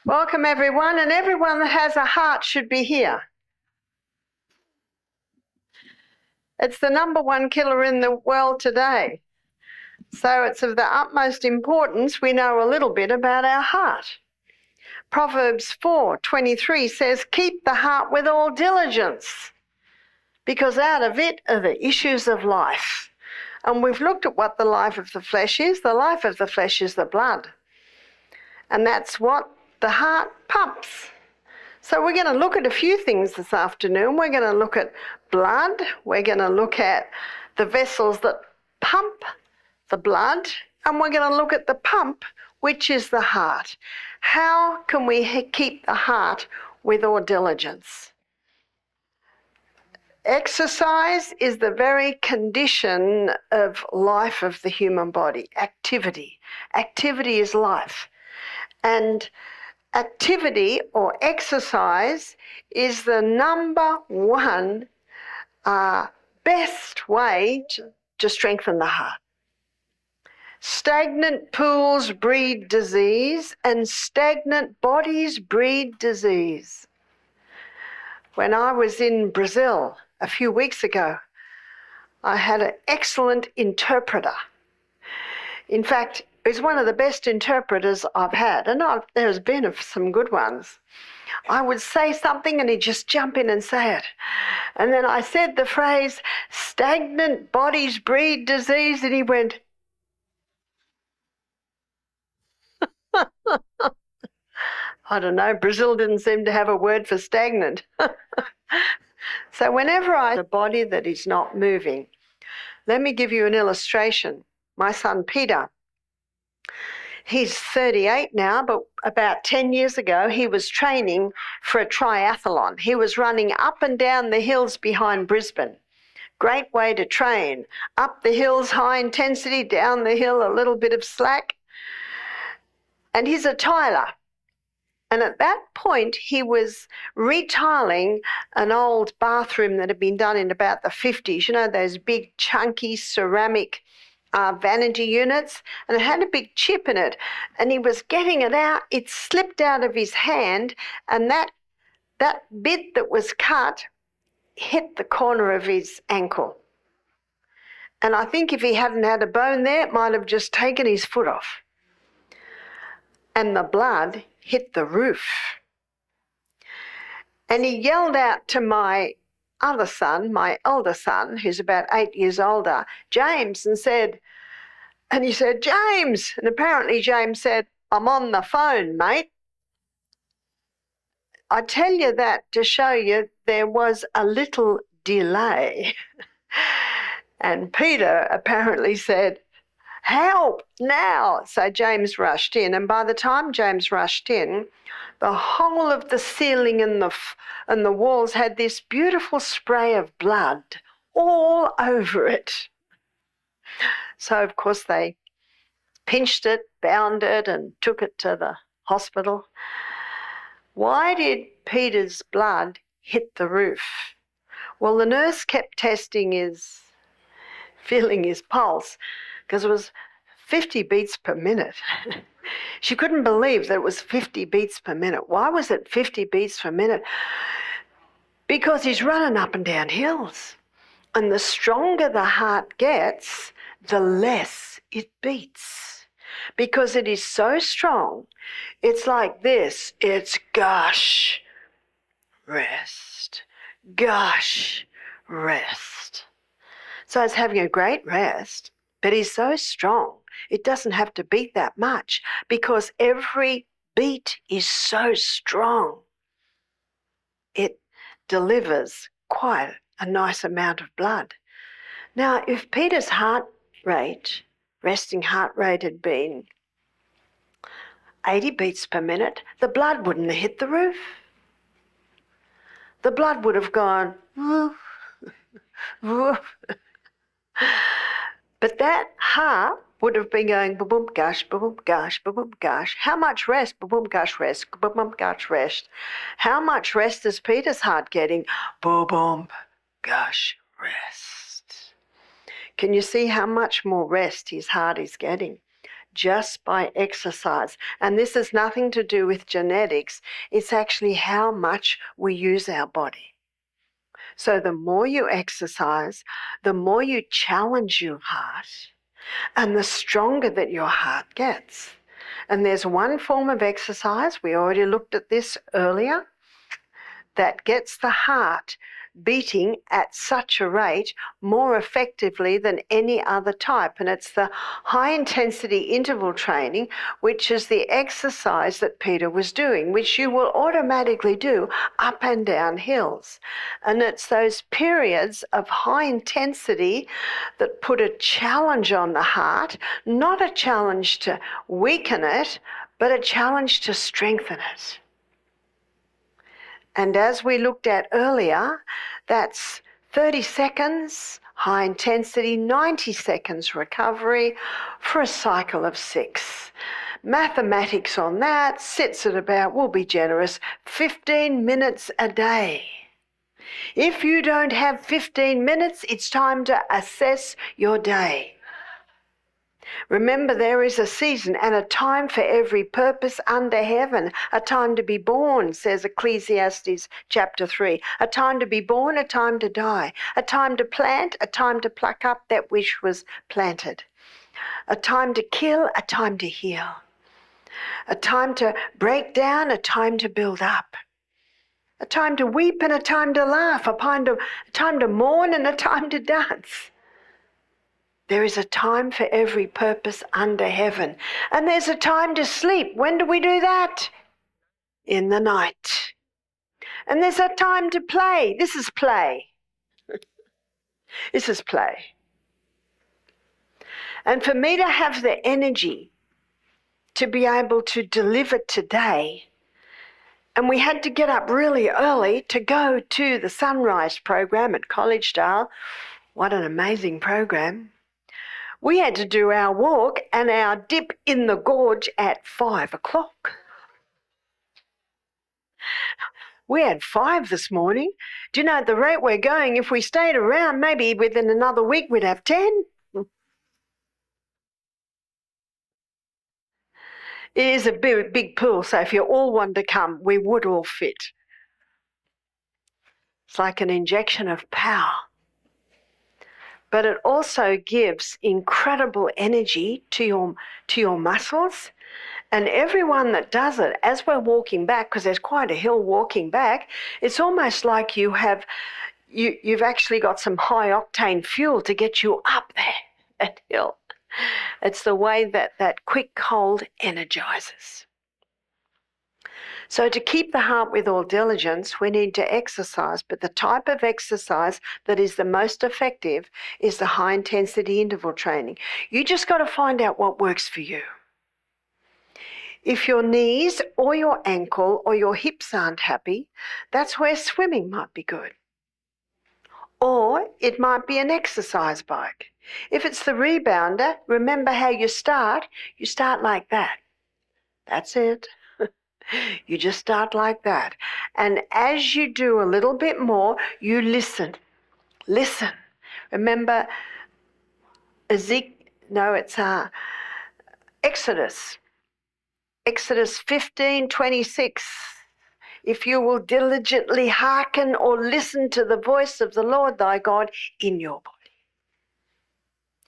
Welcome everyone, and everyone that has a heart should be here. It's the /1 killer in the world today. So it's of the utmost importance we know a little bit about our heart. Proverbs 4:23 says, "Keep the heart with all diligence, because out of it are the issues of life." And we've looked at what the life of the flesh is. The life of the flesh is the blood. And that's what the heart pumps. So we're going to look at a few things this afternoon. We're going to look at blood. We're going to look at the vessels that pump the blood. And we're going to look at the pump, which is the heart. How can we keep the heart with all diligence? Exercise is the very condition of life of the human body. Activity. Activity is life. And activity or exercise is the #1 best way to strengthen the heart. Stagnant pools breed disease, and stagnant bodies breed disease. When I was in Brazil a few weeks ago, I had an excellent interpreter. In fact, he's one of the best interpreters I've had, and there's been some good ones. I would say something and he'd just jump in and say it. And then I said the phrase, "Stagnant bodies breed disease," and he went, I don't know, Brazil didn't seem to have a word for stagnant. So whenever I see a body that is not moving, let me give you an illustration. My son Peter, he's 38 now, but about 10 years ago, he was training for a triathlon. He was running up and down the hills behind Brisbane. Great way to train. Up the hills, high intensity, down the hill, a little bit of slack. And he's a tiler. And at that point, he was retiling an old bathroom that had been done in about the 50s. You know, those big, chunky ceramic vanity units, and it had a big chip in it, and he was getting it out. It slipped out of his hand, and that bit that was cut hit the corner of his ankle. And I think if he hadn't had a bone there, it might have just taken his foot off. And the blood hit the roof. And he yelled out to my other son, my elder son, who's about 8 years older, James, and he said, "James," and apparently James said, "I'm on the phone, mate." I tell you that to show you there was a little delay. And Peter apparently said, "Help now." So James rushed in, and by the time James rushed in, the whole of the ceiling and the walls had this beautiful spray of blood all over it. So, of course, they pinched it, bound it, and took it to the hospital. Why did Peter's blood hit the roof? Well, the nurse kept feeling his pulse, because it was 50 beats per minute. She couldn't believe that it was 50 beats per minute. Why was it 50 beats per minute? Because he's running up and down hills. And the stronger the heart gets, the less it beats. Because it is so strong, it's like this. It's gush, rest, gush, rest. So it's having a great rest, but he's so strong, it doesn't have to beat that much because every beat is so strong. It delivers quite a nice amount of blood. Now, if Peter's resting heart rate had been 80 beats per minute, the blood wouldn't have hit the roof. The blood would have gone, woof, woof. But that heart would have been going ba-boom, gush, ba-boom, gush, ba-boom, gush. How much rest? Ba-boom, gush, rest, ba-boom, gush, rest. How much rest is Peter's heart getting? Ba-boom, gush, rest. Can you see how much more rest his heart is getting? just by exercise. And this has nothing to do with genetics. It's actually how much we use our body. So the more you exercise, the more you challenge your heart, and the stronger that your heart gets. And there's one form of exercise, we already looked at this earlier, that gets the heart beating at such a rate more effectively than any other type. And it's the high intensity interval training, which is the exercise that Peter was doing, which you will automatically do up and down hills. And it's those periods of high intensity that put a challenge on the heart, not a challenge to weaken it, but a challenge to strengthen it. And as we looked at earlier, that's 30 seconds high intensity, 90 seconds recovery for a cycle of 6. Mathematics on that sits at about, we'll be generous, 15 minutes a day. If you don't have 15 minutes, it's time to assess your day. Remember, there is a season and a time for every purpose under heaven. A time to be born, says Ecclesiastes chapter 3. A time to be born, a time to die. A time to plant, a time to pluck up that which was planted. A time to kill, a time to heal. A time to break down, a time to build up. A time to weep and a time to laugh. A time to mourn and a time to dance. There is a time for every purpose under heaven. And there's a time to sleep. When do we do that? In the night. And there's a time to play. This is play. This is play. And for me to have the energy to be able to deliver today, and we had to get up really early to go to the sunrise program at Collegedale. What an amazing program. We had to do our walk and our dip in the gorge at 5 o'clock. We had 5 this morning. Do you know, at the rate we're going, if we stayed around, maybe within another week we'd have 10. It is a big pool, so if you all want to come, we would all fit. It's like an injection of power. But it also gives incredible energy to your muscles. And everyone that does it, as we're walking back, because there's quite a hill walking back, it's almost like you've actually got some high octane fuel to get you up there, that hill. It's the way that quick cold energizes. So to keep the heart with all diligence, we need to exercise, but the type of exercise that is the most effective is the high intensity interval training. You just got to find out what works for you. If your knees or your ankle or your hips aren't happy, that's where swimming might be good. Or it might be an exercise bike. If it's the rebounder, remember how you start. You start like that. That's it. You just start like that. And as you do a little bit more, you listen. Listen. Remember, Exodus 15:26. If you will diligently hearken or listen to the voice of the Lord thy God in your body.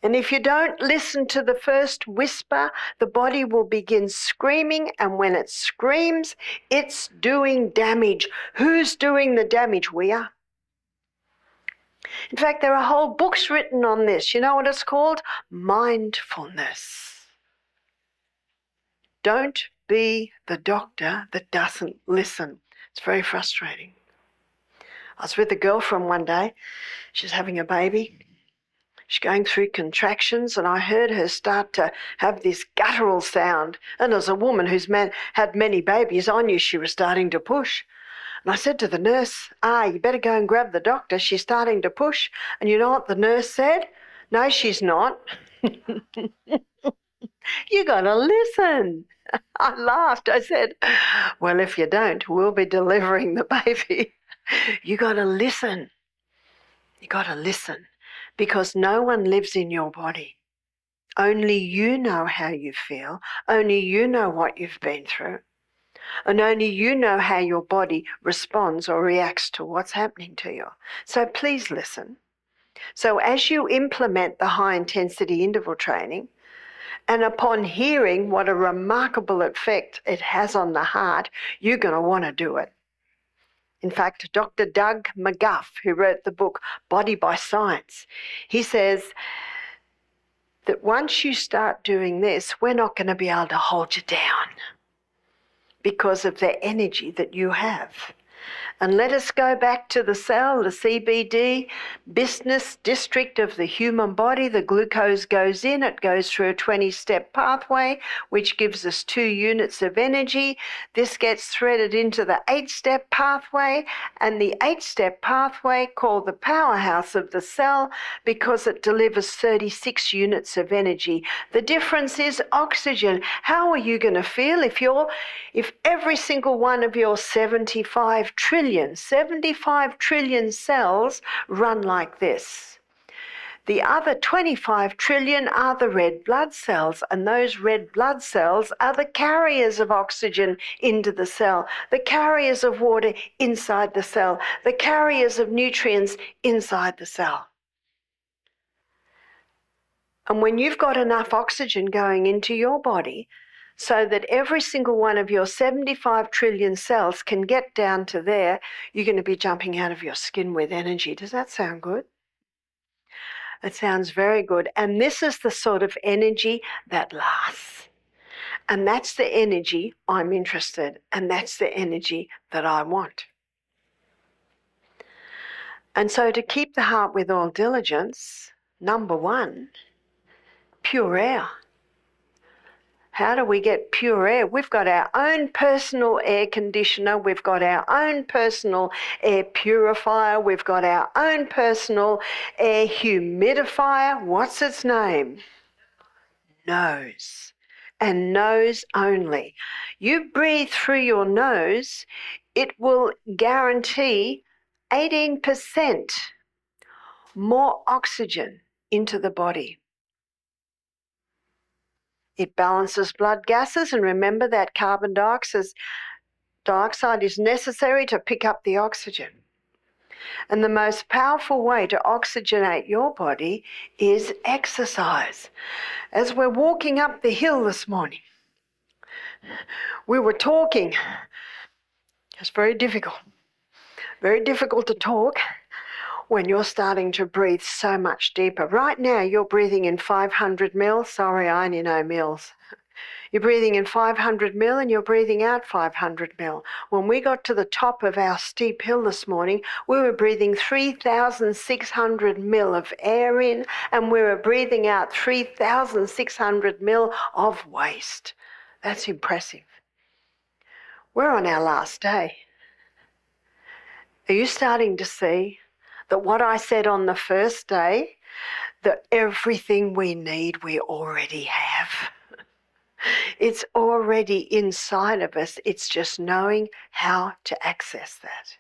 And if you don't listen to the first whisper, the body will begin screaming, and when it screams, it's doing damage. Who's doing the damage? We are. In fact, there are whole books written on this. You know what it's called? Mindfulness. Don't be the doctor that doesn't listen. It's very frustrating. I was with a girlfriend one day. She's having a baby. She's going through contractions, and I heard her start to have this guttural sound. And as a woman who's had many babies, I knew she was starting to push. And I said to the nurse, you better go and grab the doctor. She's starting to push. And you know what the nurse said? No, she's not. You got to listen. I laughed. I said, well, if you don't, we'll be delivering the baby. You got to listen. You got to listen. Because no one lives in your body. Only you know how you feel. Only you know what you've been through. And only you know how your body responds or reacts to what's happening to you. So please listen. So as you implement the high intensity interval training, and upon hearing what a remarkable effect it has on the heart, you're going to want to do it. In fact, Dr. Doug McGuff, who wrote the book Body by Science, he says that once you start doing this, we're not going to be able to hold you down because of the energy that you have. And let us go back to the cell, the CBD, business district of the human body. The glucose goes in, it goes through a 20-step pathway, which gives us 2 units of energy. This gets threaded into the 8-step pathway, and the 8-step pathway, called the powerhouse of the cell, because it delivers 36 units of energy. The difference is oxygen. How are you going to feel if every single one of your 75 trillion cells run like this? The other 25 trillion are the red blood cells, and those red blood cells are the carriers of oxygen into the cell, the carriers of water inside the cell, the carriers of nutrients inside the cell. And when you've got enough oxygen going into your body, so that every single one of your 75 trillion cells can get down to there, you're going to be jumping out of your skin with energy. Does that sound good? It sounds very good. And this is the sort of energy that lasts. And that's the energy I'm interested in. And that's the energy that I want. And so to keep the heart with all diligence, number 1, pure air. How do we get pure air? We've got our own personal air conditioner. We've got our own personal air purifier. We've got our own personal air humidifier. What's its name? Nose. And nose only. You breathe through your nose, it will guarantee 18% more oxygen into the body. It balances blood gases, and remember that carbon dioxide is necessary to pick up the oxygen. And the most powerful way to oxygenate your body is exercise. As we're walking up the hill this morning, we were talking. It's very difficult to talk when you're starting to breathe so much deeper. Right now, you're breathing in 500 mil. Sorry, I only know mils. You're breathing in 500 mil and you're breathing out 500 mil. When we got to the top of our steep hill this morning, we were breathing 3,600 mil of air in, and we were breathing out 3,600 mil of waste. That's impressive. We're on our last day. Are you starting to see that what I said on the first day, that everything we need we already have? It's already inside of us. It's just knowing how to access that.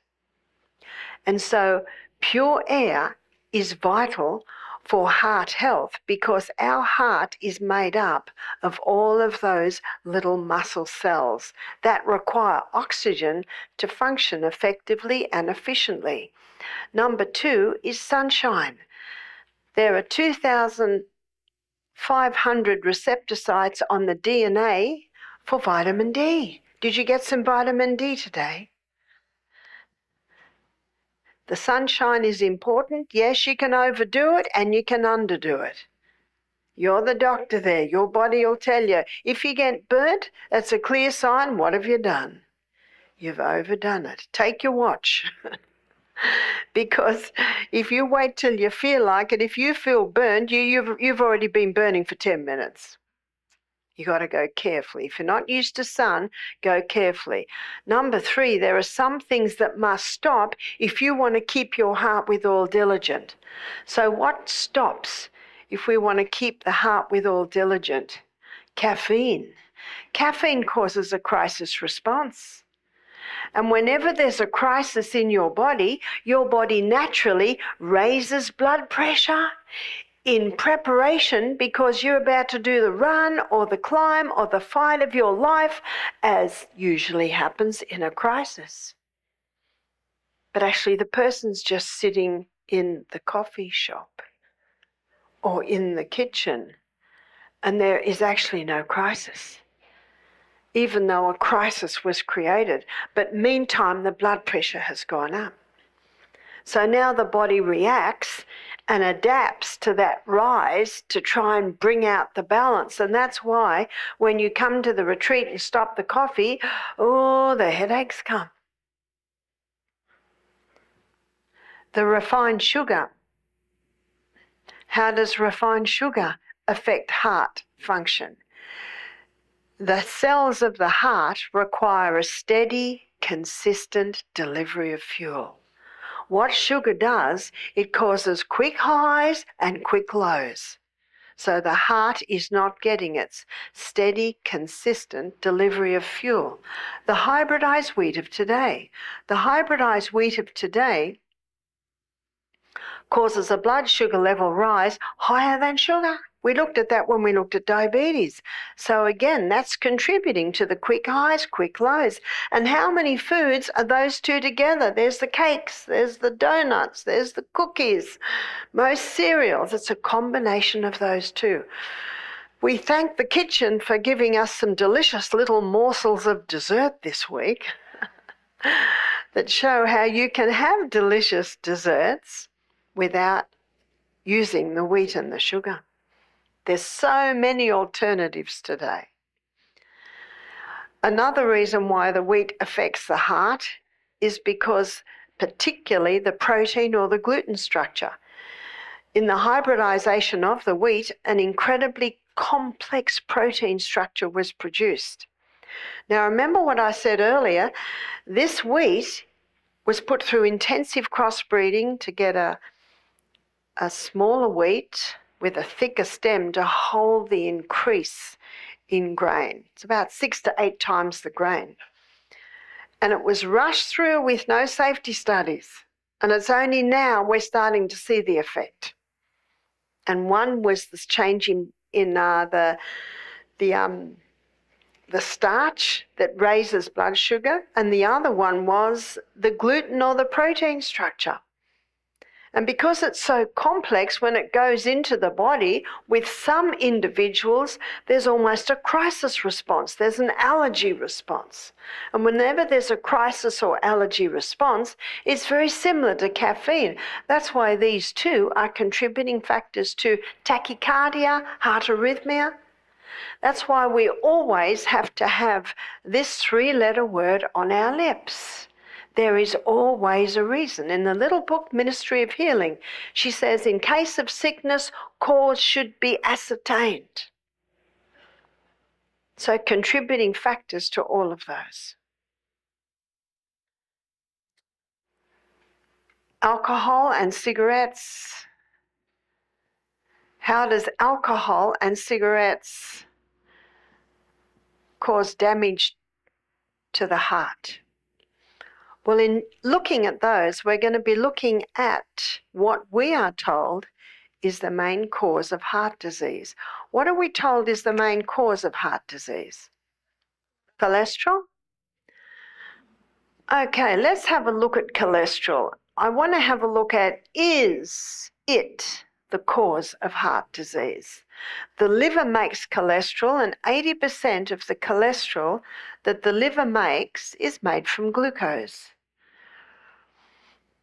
And so pure air is vital for heart health, because our heart is made up of all of those little muscle cells that require oxygen to function effectively and efficiently. Number 2 is sunshine. There are 2,500 receptor sites on the DNA for vitamin D. Did you get some vitamin D today? The sunshine is important. Yes, you can overdo it and you can underdo it. You're the doctor there. Your body will tell you. If you get burnt, that's a clear sign. What have you done? You've overdone it. Take your watch. Because if you wait till you feel like it, if you feel burned, you've already been burning for 10 minutes. You got to go carefully. If you're not used to sun, go carefully. Number 3, there are some things that must stop if you want to keep your heart with all diligent. So what stops if we want to keep the heart with all diligent? Caffeine. Caffeine causes a crisis response. And whenever there's a crisis in your body naturally raises blood pressure. in preparation because you're about to do the run or the climb or the fight of your life, as usually happens in a crisis. But actually the person's just sitting in the coffee shop or in the kitchen, and there is actually no crisis, even though a crisis was created. But meantime, the blood pressure has gone up. So now the body reacts and adapts to that rise to try and bring out the balance. And that's why when you come to the retreat and stop the coffee, the headaches come. The refined sugar. How does refined sugar affect heart function? The cells of the heart require a steady, consistent delivery of fuel. What sugar does, it causes quick highs and quick lows. So the heart is not getting its steady, consistent delivery of fuel. The hybridized wheat of today. The hybridized wheat of today causes a blood sugar level rise higher than sugar. We looked at that when we looked at diabetes. So again, that's contributing to the quick highs, quick lows. And how many foods are those two together? There's the cakes, there's the donuts, there's the cookies, most cereals. It's a combination of those two. We thank the kitchen for giving us some delicious little morsels of dessert this week that show how you can have delicious desserts without using the wheat and the sugar. There's so many alternatives today. Another reason why the wheat affects the heart is because particularly the protein or the gluten structure. In the hybridization of the wheat, an incredibly complex protein structure was produced. Now remember what I said earlier, this wheat was put through intensive crossbreeding to get a smaller wheat with a thicker stem to hold the increase in grain. It's about 6 to 8 times the grain. And it was rushed through with no safety studies. And it's only now we're starting to see the effect. And one was this change in the starch that raises blood sugar, and the other one was the gluten or the protein structure. And because it's so complex, when it goes into the body, with some individuals, there's almost a crisis response. There's an allergy response. And whenever there's a crisis or allergy response, it's very similar to caffeine. That's why these two are contributing factors to tachycardia, heart arrhythmia. That's why we always have to have this 3-letter word on our lips. There is always a reason. In the little book, Ministry of Healing, she says, in case of sickness, cause should be ascertained. So contributing factors to all of those. Alcohol and cigarettes. How does alcohol and cigarettes cause damage to the heart? Well, in looking at those, we're going to be looking at what we are told is the main cause of heart disease. What are we told is the main cause of heart disease? Cholesterol? Okay, let's have a look at cholesterol. I want to have a look at, is it the cause of heart disease? The liver makes cholesterol, and 80% of the cholesterol that the liver makes is made from glucose.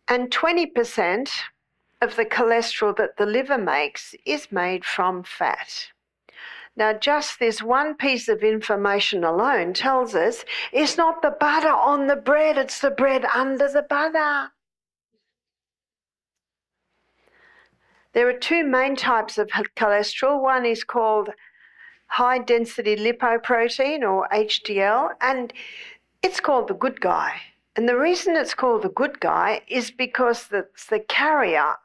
And 20% of the cholesterol that the liver makes is made from fat. Now, just this one piece of information alone tells us it's not the butter on the bread, it's the bread under the butter. There are two main types of cholesterol. One is called high-density lipoprotein, or HDL, and it's called the good guy. And the reason it's called the good guy is because it's the carrier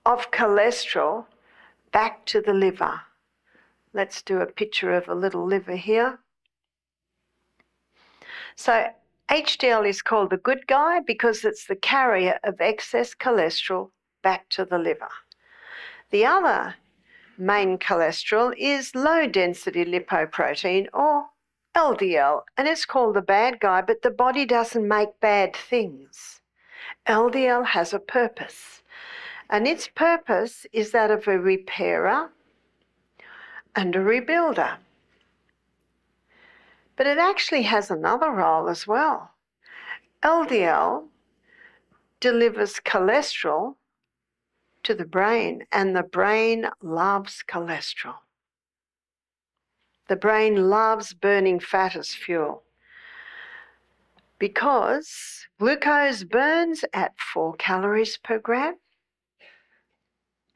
of cholesterol back to the liver. Let's do a picture of a little liver here. So HDL is called the good guy because it's the carrier of excess cholesterol back to the liver. The other main cholesterol is low-density lipoprotein, or LDL, and it's called the bad guy, but the body doesn't make bad things. LDL has a purpose, and its purpose is that of a repairer and a rebuilder. But it actually has another role as well. LDL delivers cholesterol to the brain, and the brain loves cholesterol. The brain loves burning fat as fuel because glucose burns at 4 calories per gram,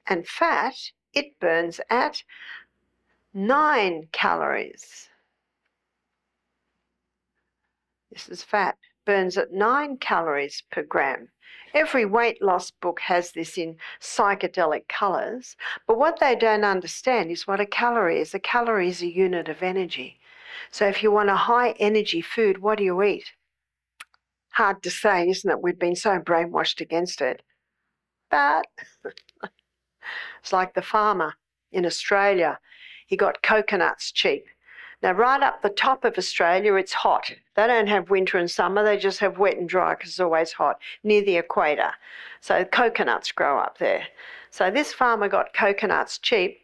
and fat, it burns at 9 calories. This is fat, burns at 9 calories per gram. Every weight loss book has this in psychedelic colours, but what they don't understand is what a calorie is. A calorie is a unit of energy. So if you want a high energy food, what do you eat? Hard to say, isn't it? We've been so brainwashed against it. But it's like the farmer in Australia. He got coconuts cheap. Now, right up the top of Australia, it's hot. They don't have winter and summer. They just have wet and dry because it's always hot, near the equator. So coconuts grow up there. So this farmer got coconuts cheap,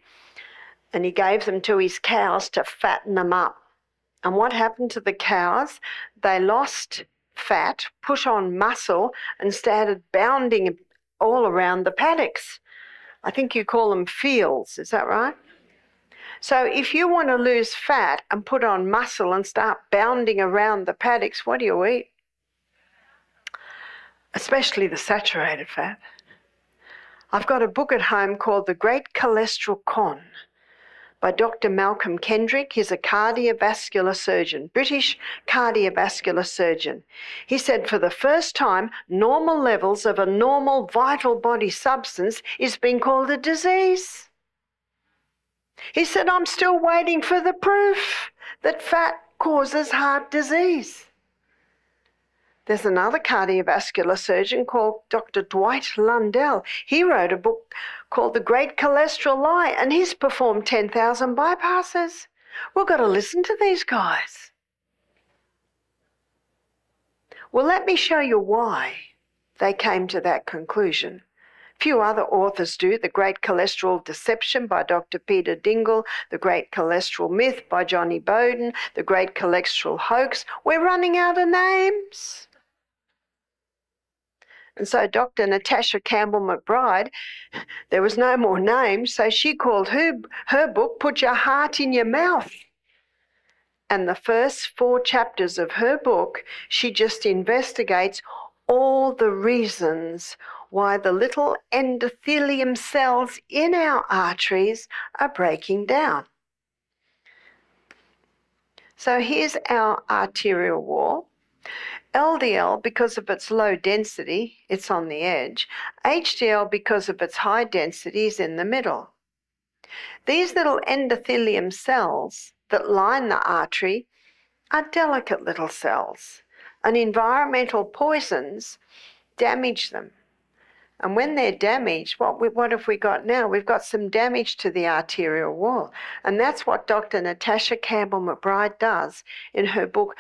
and he gave them to his cows to fatten them up. And what happened to the cows? They lost fat, put on muscle, and started bounding all around the paddocks. I think you call them fields, is that right? So if you want to lose fat and put on muscle and start bounding around the paddocks, what do you eat? Especially the saturated fat. I've got a book at home called The Great Cholesterol Con by Dr. Malcolm Kendrick. He's a cardiovascular surgeon, British cardiovascular surgeon. He said for the first time, normal levels of a normal vital body substance is being called a disease. He said, I'm still waiting for the proof that fat causes heart disease. There's another cardiovascular surgeon called Dr. Dwight Lundell. He wrote a book called The Great Cholesterol Lie, and he's performed 10,000 bypasses. We've got to listen to these guys. Well, let me show you why they came to that conclusion. Few other authors do. The Great Cholesterol Deception by Dr. Peter Dingle, The Great Cholesterol Myth by Johnny Bowden, The Great Cholesterol Hoax. We're running out of names. And so Dr. Natasha Campbell McBride, there was no more names, so she called her book, Put Your Heart in Your Mouth. And the first 4 chapters of her book, she just investigates all the reasons why the little endothelium cells in our arteries are breaking down. So here's our arterial wall. LDL, because of its low density, it's on the edge. HDL, because of its high density, is in the middle. These little endothelium cells that line the artery are delicate little cells, and environmental poisons damage them. And when they're damaged, what have we got now? We've got some damage to the arterial wall. And that's what Dr. Natasha Campbell McBride does in her book,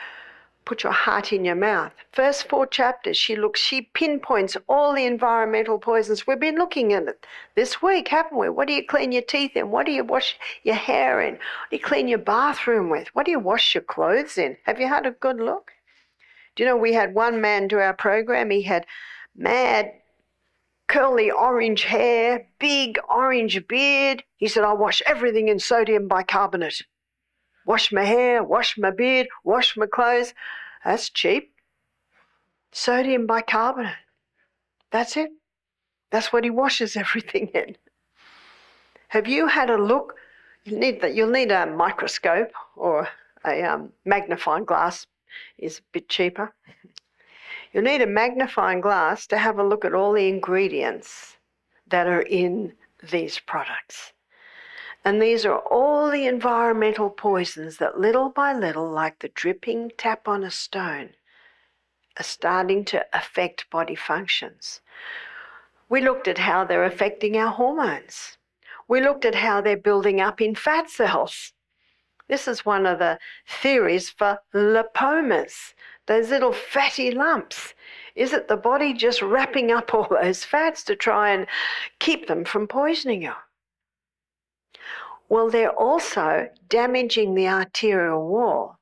Put Your Heart in Your Mouth. First 4 chapters, she pinpoints all the environmental poisons. We've been looking at it this week, haven't we? What do you clean your teeth in? What do you wash your hair in? What do you clean your bathroom with? What do you wash your clothes in? Have you had a good look? Do you know, we had one man do our program. He had mad curly orange hair, big orange beard. He said, I wash everything in sodium bicarbonate. Wash my hair, wash my beard, wash my clothes. That's cheap. Sodium bicarbonate. That's it. That's what he washes everything in. Have you had a look? You'll need a microscope, or a magnifying glass is a bit cheaper. You'll need a magnifying glass to have a look at all the ingredients that are in these products. And these are all the environmental poisons that little by little, like the dripping tap on a stone, are starting to affect body functions. We looked at how they're affecting our hormones. We looked at how they're building up in fat cells. This is one of the theories for lipomas, those little fatty lumps. Is it the body just wrapping up all those fats to try and keep them from poisoning you? Well, they're also damaging the arterial wall.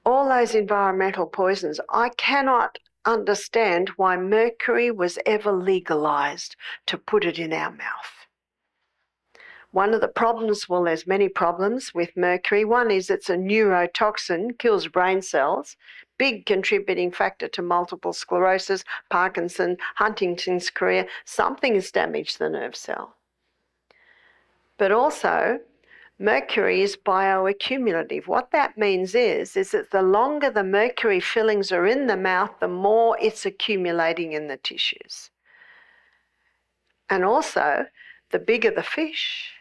All those environmental poisons, I cannot understand why mercury was ever legalized to put it in our mouth. One of the problems, well, there's many problems with mercury. One is it's a neurotoxin, kills brain cells, big contributing factor to multiple sclerosis, Parkinson, Huntington's chorea. Something has damaged the nerve cell. But also, mercury is bioaccumulative. What that means is that the longer the mercury fillings are in the mouth, the more it's accumulating in the tissues. And also, the bigger the fish,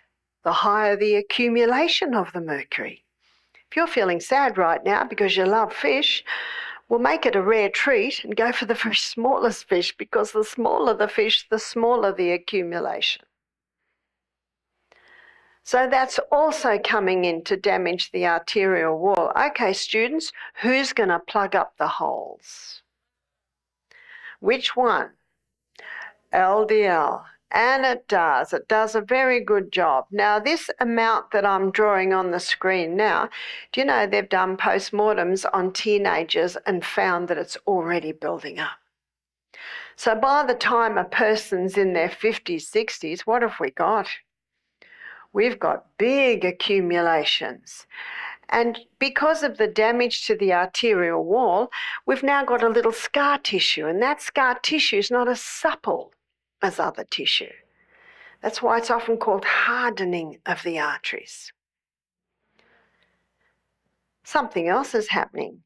the higher the accumulation of the mercury. If you're feeling sad right now because you love fish, well, make it a rare treat and go for the very smallest fish, because the smaller the fish, the smaller the accumulation. So that's also coming in to damage the arterial wall. Okay, students, who's going to plug up the holes? Which one? LDL. And it does. It does a very good job. Now, this amount that I'm drawing on the screen now, do you know they've done postmortems on teenagers and found that it's already building up? So by the time a person's in their 50s, 60s, what have we got? We've got big accumulations. And because of the damage to the arterial wall, we've now got a little scar tissue, and that scar tissue is not as supple as other tissue. That's why it's often called hardening of the arteries. Something else is happening.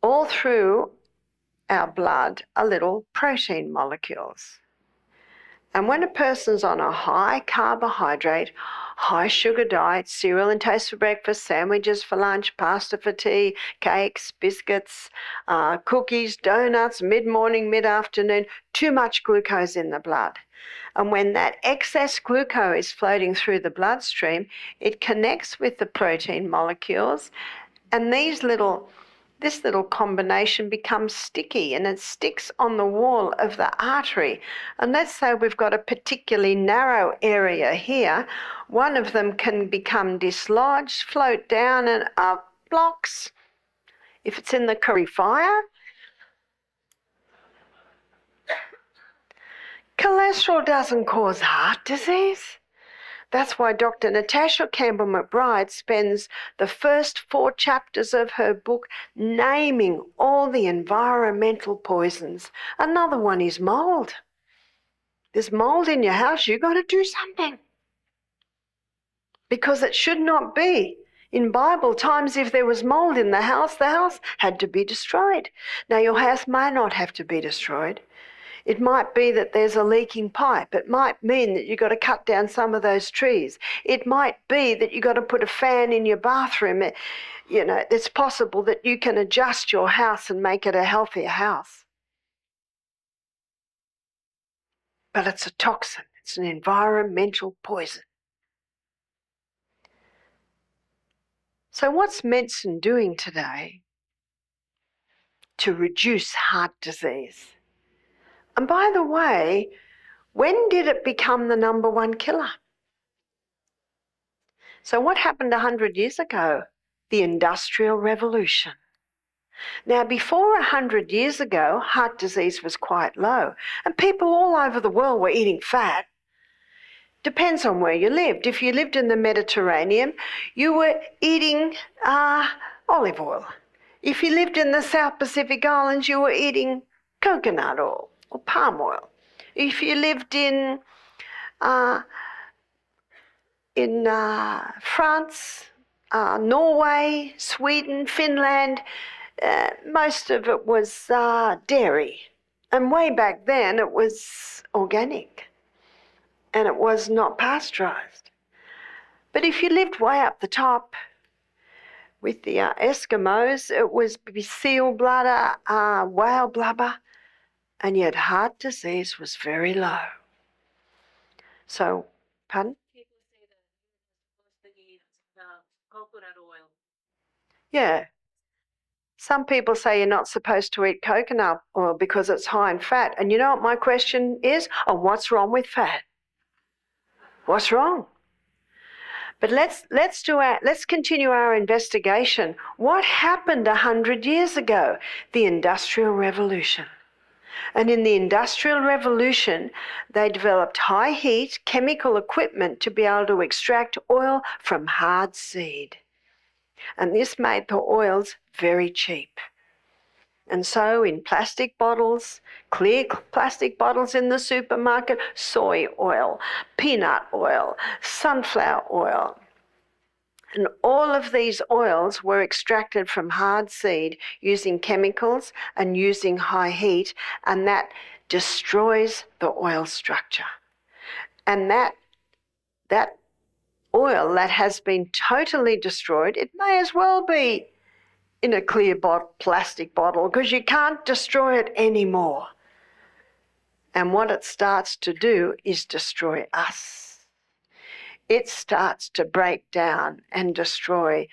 All through our blood are little protein molecules. And when a person's on a high carbohydrate, high sugar diet, cereal and toast for breakfast, sandwiches for lunch, pasta for tea, cakes, biscuits, cookies, donuts, mid-morning, mid-afternoon, too much glucose in the blood. And when that excess glucose is floating through the bloodstream, it connects with the protein molecules, and this little combination becomes sticky, and it sticks on the wall of the artery. And let's say we've got a particularly narrow area here. One of them can become dislodged, float down and up, blocks. If it's in the curry fire, cholesterol doesn't cause heart disease. That's why Dr. Natasha Campbell McBride spends the first 4 chapters of her book naming all the environmental poisons. Another one is mold. There's mold in your house, you've got to do something. Because it should not be. In Bible times, if there was mold in the house had to be destroyed. Now, your house may not have to be destroyed. It might be that there's a leaking pipe. It might mean that you've got to cut down some of those trees. It might be that you've got to put a fan in your bathroom. You know, it's possible that you can adjust your house and make it a healthier house. But it's a toxin. It's an environmental poison. So what's medicine doing today to reduce heart disease? And by the way, when did it become the #1 killer? So what happened 100 years ago? The Industrial Revolution. Now, before 100 years ago, heart disease was quite low, and people all over the world were eating fat. Depends on where you lived. If you lived in the Mediterranean, you were eating olive oil. If you lived in the South Pacific Islands, you were eating coconut oil or palm oil. If you lived in France, Norway, Sweden, Finland, most of it was dairy. And way back then it was organic and it was not pasteurized. But if you lived way up the top with the Eskimos, it was seal bladder, whale blubber, and yet heart disease was very low. So, pardon? People say that you're supposed to eat coconut oil. Yeah. Some people say you're not supposed to eat coconut oil because it's high in fat. And you know what my question is? Oh, what's wrong with fat? What's wrong? But let's continue our investigation. What happened 100 years ago? The Industrial Revolution. And in the Industrial Revolution, they developed high heat chemical equipment to be able to extract oil from hard seed. And this made the oils very cheap. And so in plastic bottles, clear plastic bottles in the supermarket, soy oil, peanut oil, sunflower oil. And all of these oils were extracted from hard seed using chemicals and using high heat, and that destroys the oil structure. And that oil that has been totally destroyed, it may as well be in a clear plastic bottle because you can't destroy it anymore. And what it starts to do is destroy us. It starts to break down and destroy.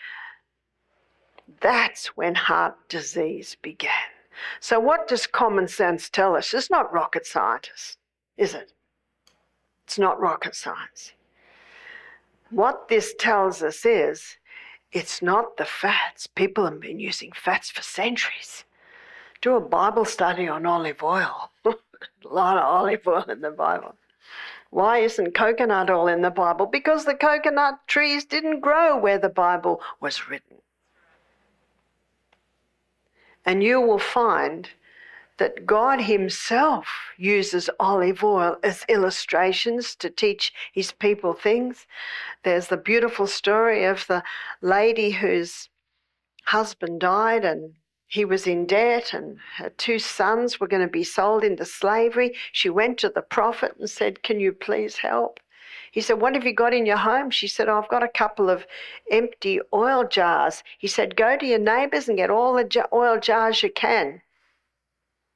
That's when heart disease began. So what does common sense tell us? It's not rocket science, is it? It's not rocket science. What this tells us is it's not the fats. People have been using fats for centuries. Do a Bible study on olive oil. A lot of olive oil in the Bible. Why isn't coconut oil in the Bible? Because the coconut trees didn't grow where the Bible was written. And you will find that God himself uses olive oil as illustrations to teach his people things. There's the beautiful story of the lady whose husband died and he was in debt and her two sons were going to be sold into slavery. She went to the prophet and said, "Can you please help?" He said, "What have you got in your home?" She said, "Oh, I've got a couple of empty oil jars." He said, "Go to your neighbours and get all the oil jars you can."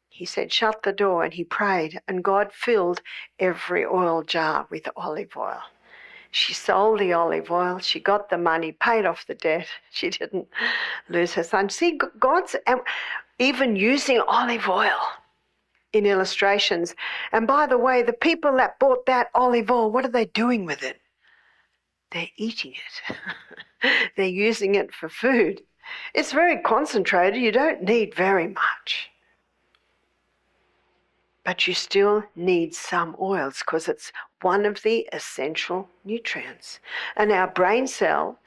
He said, "Shut the door," and he prayed, and God filled every oil jar with olive oil. She sold the olive oil, she got the money, paid off the debt. She didn't lose her son. See, God's even using olive oil in illustrations. And by the way, the people that bought that olive oil, what are they doing with it? They're eating it. They're using it for food. It's very concentrated. You don't need very much. But you still need some oils because it's one of the essential nutrients. And our brain cell,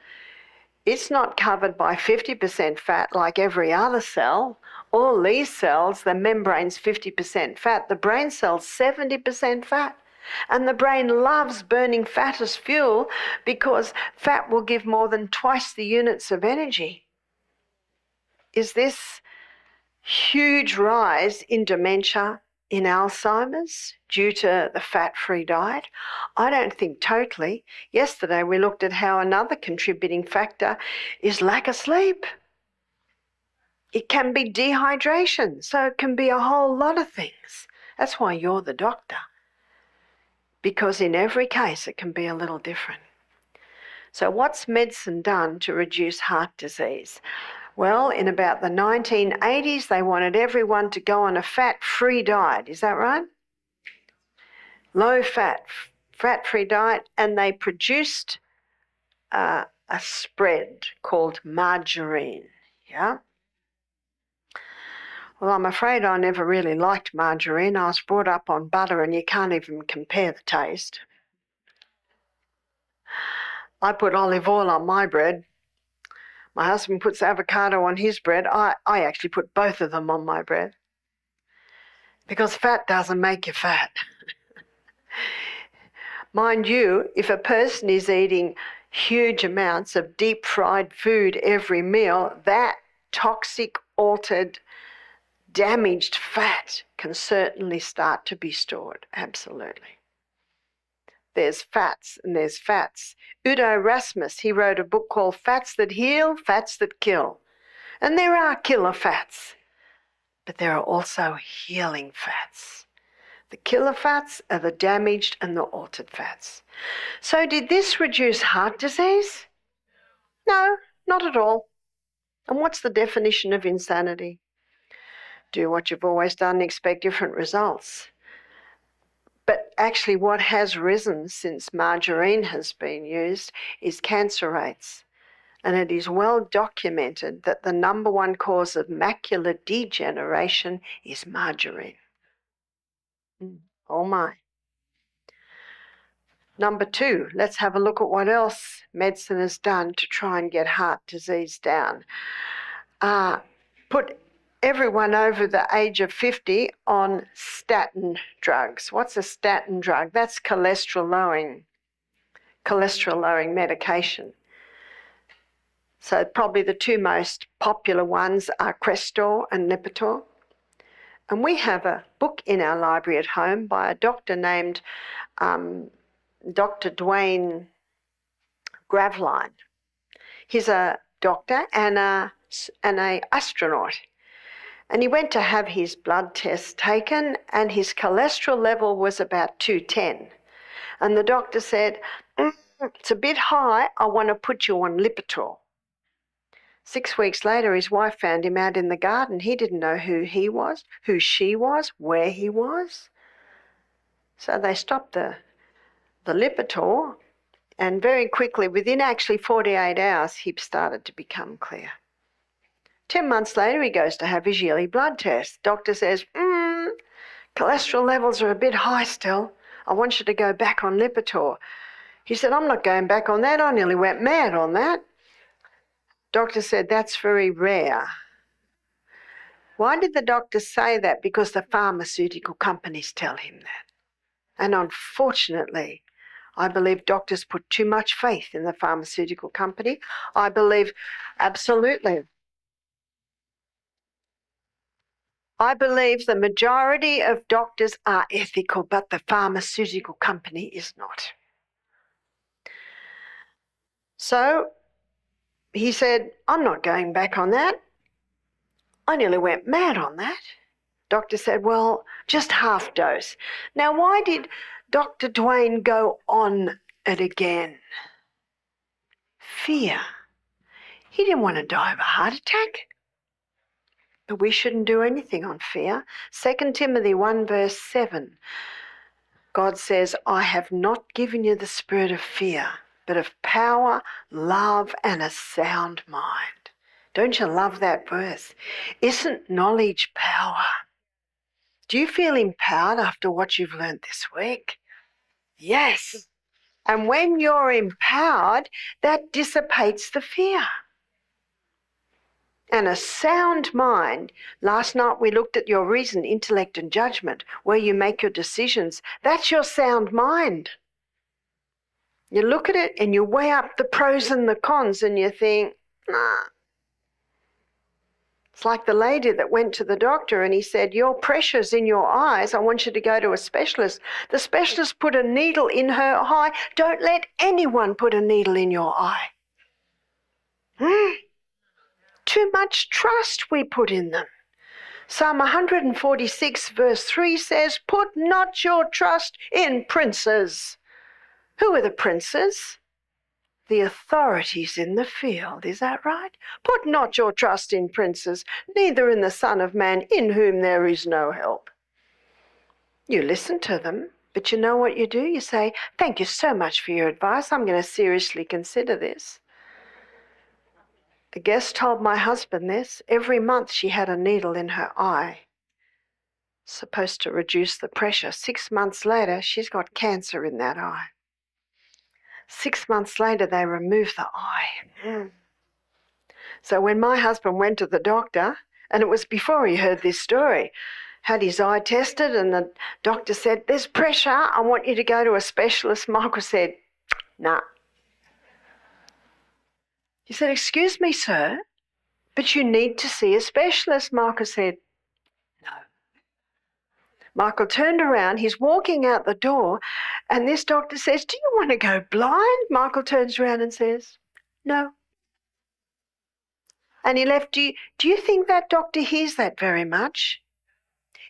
it's not covered by 50% fat like every other cell. All these cells, the membrane's 50% fat. The brain cell's 70% fat. And the brain loves burning fat as fuel because fat will give more than twice the units of energy. Is this huge rise in dementia, in Alzheimer's, due to the fat-free diet? I don't think totally. Yesterday we looked at how another contributing factor is lack of sleep. It can be dehydration, so it can be a whole lot of things. That's why you're the doctor, because in every case it can be a little different. So what's medicine done to reduce heart disease? Well, in about the 1980s, they wanted everyone to go on a fat-free diet. Is that right? Low-fat, fat-free diet, and they produced a spread called margarine. Yeah. Well, I'm afraid I never really liked margarine. I was brought up on butter, and you can't even compare the taste. I put olive oil on my bread. My husband puts avocado on his bread. I actually put both of them on my bread because fat doesn't make you fat. Mind you, if a person is eating huge amounts of deep fried food every meal, that toxic, altered, damaged fat can certainly start to be stored. Absolutely. There's fats and there's fats. Udo Rasmus, he wrote a book called Fats That Heal, Fats That Kill. And there are killer fats, but there are also healing fats. The killer fats are the damaged and the altered fats. So did this reduce heart disease? No, not at all. And what's the definition of insanity? Do what you've always done and expect different results. But actually what has risen since margarine has been used is cancer rates. And it is well documented that the number one cause of macular degeneration is margarine. Oh my. Number two, let's have a look at what else medicine has done to try and get heart disease down. Put everyone over the age of 50 on statin drugs. What's a statin drug? That's cholesterol lowering medication. So probably the two most popular ones are Crestor and Lipitor. And we have a book in our library at home by a doctor named Dr. Dwayne Graveline. He's a doctor and a astronaut. And he went to have his blood test taken and his cholesterol level was about 210. And the doctor said, it's a bit high, I want to put you on Lipitor. 6 weeks later, his wife found him out in the garden. He didn't know who he was, who she was, where he was. So they stopped the Lipitor, and very quickly, within actually 48 hours, he started to become clear. 10 months later, he goes to have his yearly blood test. Doctor says, cholesterol levels are a bit high still. I want you to go back on Lipitor. He said, I'm not going back on that. I nearly went mad on that. Doctor said, that's very rare. Why did the doctor say that? Because the pharmaceutical companies tell him that. And unfortunately, I believe doctors put too much faith in the pharmaceutical company. I believe, absolutely. I believe the majority of doctors are ethical, but the pharmaceutical company is not. So he said, I'm not going back on that. I nearly went mad on that. Doctor said, well, just half dose. Now, why did Dr. Dwayne go on it again? Fear. He didn't want to die of a heart attack. But we shouldn't do anything on fear. 2 Timothy 1 verse 7. God says, I have not given you the spirit of fear, but of power, love, and a sound mind. Don't you love that verse? Isn't knowledge power? Do you feel empowered after what you've learned this week? Yes. And when you're empowered, that dissipates the fear. And a sound mind. Last night we looked at your reason, intellect, and judgment, where you make your decisions. That's your sound mind. You look at it and you weigh up the pros and the cons and you think, nah. It's like the lady that went to the doctor and he said, your pressure's in your eyes. I want you to go to a specialist. The specialist put a needle in her eye. Don't let anyone put a needle in your eye. Too much trust we put in them. Psalm 146 verse 3 says, put not your trust in princes. Who are the princes? The authorities in the field. Is that right? Put not your trust in princes, neither in the Son of Man, in whom there is no help. You listen to them, but you know what you do? You say, thank you so much for your advice. I'm going to seriously consider this. The guest told my husband this. Every month she had a needle in her eye, supposed to reduce the pressure. 6 months later, she's got cancer in that eye. 6 months later, they removed the eye. So when my husband went to the doctor, and it was before he heard this story, had his eye tested, and the doctor said, there's pressure, I want you to go to a specialist. Michael said, nah. He said, excuse me, sir, but you need to see a specialist. Michael said, no. Michael turned around, he's walking out the door, and this doctor says, do you want to go blind? Michael turns around and says, no. And he left. Do you think that doctor hears that very much?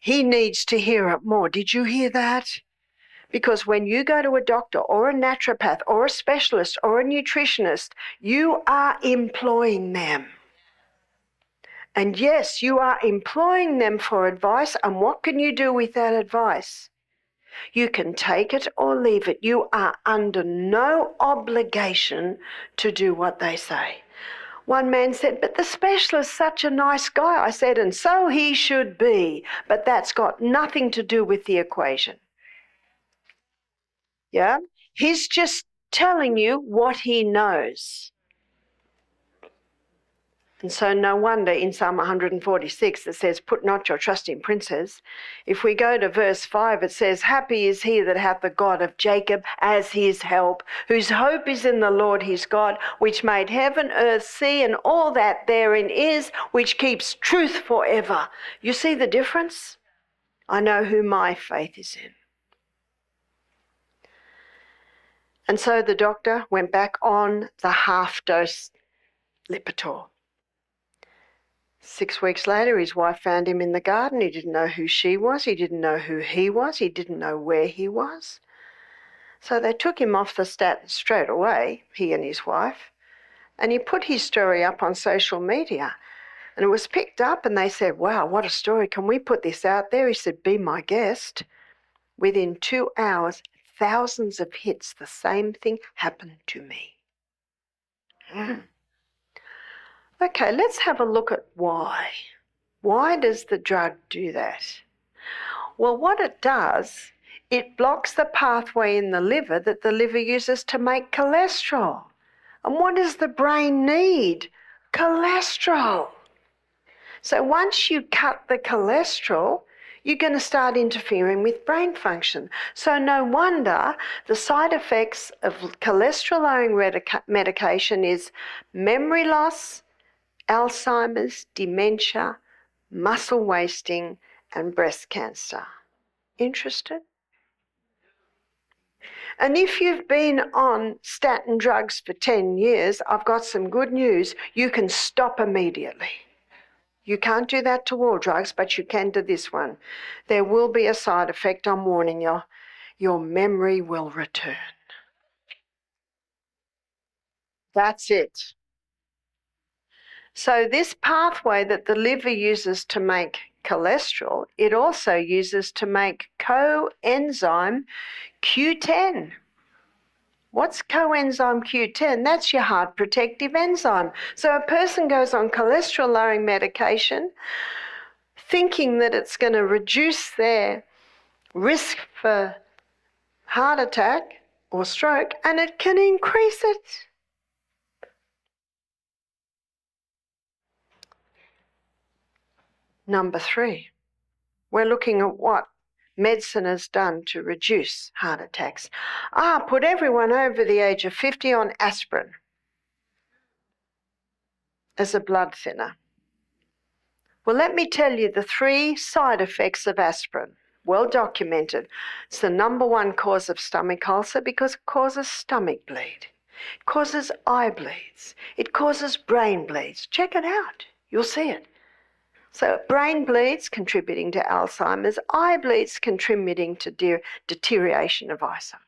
He needs to hear it more. Did you hear that? Because when you go to a doctor or a naturopath or a specialist or a nutritionist, you are employing them. And yes, you are employing them for advice. And what can you do with that advice? You can take it or leave it. You are under no obligation to do what they say. One man said, but the specialist's such a nice guy. I said, and so he should be, but that's got nothing to do with the equation. Yeah? He's just telling you what he knows. And so no wonder in Psalm 146 it says, put not your trust in princes. If we go to verse 5, it says, happy is he that hath the God of Jacob as his help, whose hope is in the Lord his God, which made heaven, earth, sea, and all that therein is, which keeps truth forever. You see the difference? I know who my faith is in. And so the doctor went back on the half-dose Lipitor. 6 weeks later, his wife found him in the garden. He didn't know who she was. He didn't know who he was. He didn't know where he was. So they took him off the statin straight away, he and his wife, and he put his story up on social media. And it was picked up and they said, wow, what a story. Can we put this out there? He said, be my guest. Within 2 hours, thousands of hits. The same thing happened to me. Okay, let's have a look at why. Why does the drug do that? Well, what it does, it blocks the pathway in the liver that the liver uses to make cholesterol. And what does the brain need? Cholesterol. So once you cut the cholesterol, you're going to start interfering with brain function. So no wonder the side effects of cholesterol-lowering medication is memory loss, Alzheimer's, dementia, muscle wasting, and breast cancer. Interested? And if you've been on statin drugs for 10 years, I've got some good news. You can stop immediately. You can't do that to all drugs, but you can to this one. There will be a side effect, I'm warning you. Your memory will return. That's it. So this pathway that the liver uses to make cholesterol, it also uses to make coenzyme Q10. What's coenzyme Q10? That's your heart protective enzyme. So a person goes on cholesterol-lowering medication thinking that it's going to reduce their risk for heart attack or stroke, and it can increase it. Number 3, we're looking at what medicine has done to reduce heart attacks. Put everyone over the age of 50 on aspirin as a blood thinner. Well, let me tell you the 3 side effects of aspirin. Well documented. It's the number 1 cause of stomach ulcer because it causes stomach bleed. It causes eye bleeds. It causes brain bleeds. Check it out. You'll see it. So brain bleeds contributing to Alzheimer's, eye bleeds contributing to deterioration of eyesight.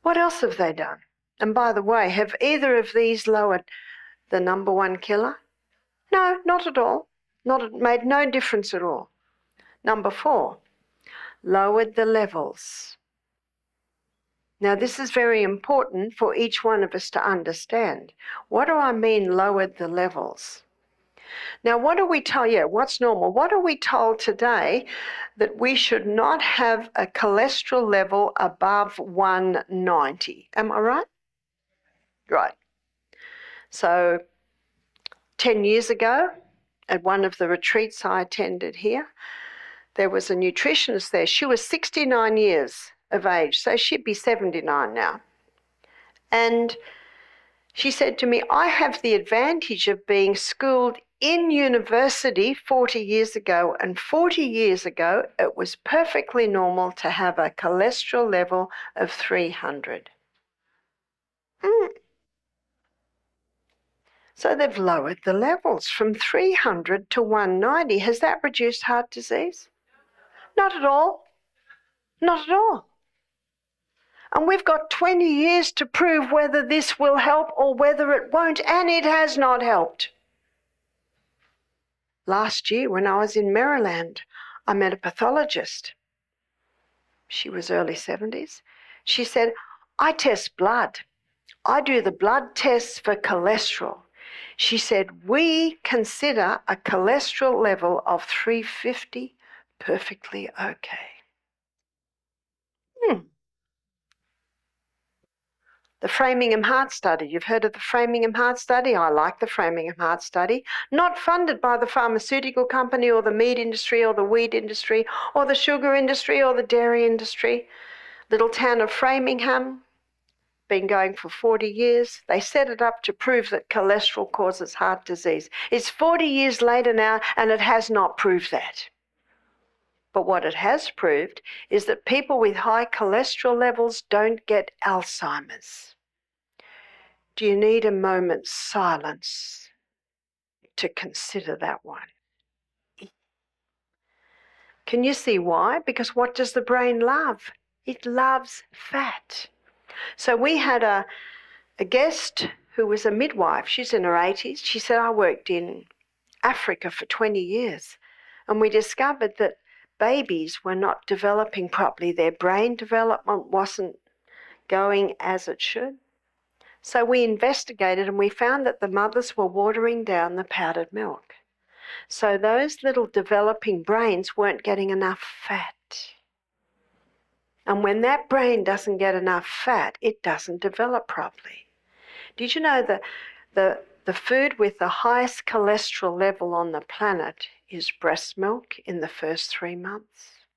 What else have they done? And by the way, have either of these lowered the number 1 killer? No, not at all. Made no difference at all. Number 4, lowered the levels. Now this is very important for each one of us to understand. What do I mean lowered the levels? Now, what are we told? What's normal? What are we told today? That we should not have a cholesterol level above 190. Am I right? Right. So 10 years ago, at one of the retreats I attended here, there was a nutritionist there. She was 69 years of age, so she'd be 79 now. And she said to me, I have the advantage of being schooled in university 40 years ago, and 40 years ago it was perfectly normal to have a cholesterol level of 300. So they've lowered the levels from 300 to 190. Has that reduced heart disease? Not at all. Not at all. And we've got 20 years to prove whether this will help or whether it won't, and it has not helped. Last year when I was in Maryland, I met a pathologist. She was early 70s. She said, I test blood. I do the blood tests for cholesterol. She said, we consider a cholesterol level of 350 perfectly okay. The Framingham Heart Study. You've heard of the Framingham Heart Study? I like the Framingham Heart Study. Not funded by the pharmaceutical company or the meat industry or the wheat industry or the sugar industry or the dairy industry. Little town of Framingham, been going for 40 years. They set it up to prove that cholesterol causes heart disease. It's 40 years later now and it has not proved that. But what it has proved is that people with high cholesterol levels don't get Alzheimer's. Do you need a moment's silence to consider that one? Can you see why? Because what does the brain love? It loves fat. So we had a guest who was a midwife. She's in her 80s. She said, I worked in Africa for 20 years and we discovered that babies were not developing properly. Their brain development wasn't going as it should. So we investigated and we found that the mothers were watering down the powdered milk. So those little developing brains weren't getting enough fat. And when that brain doesn't get enough fat, it doesn't develop properly. Did you know that the food with the highest cholesterol level on the planet is breast milk in the first 3 months?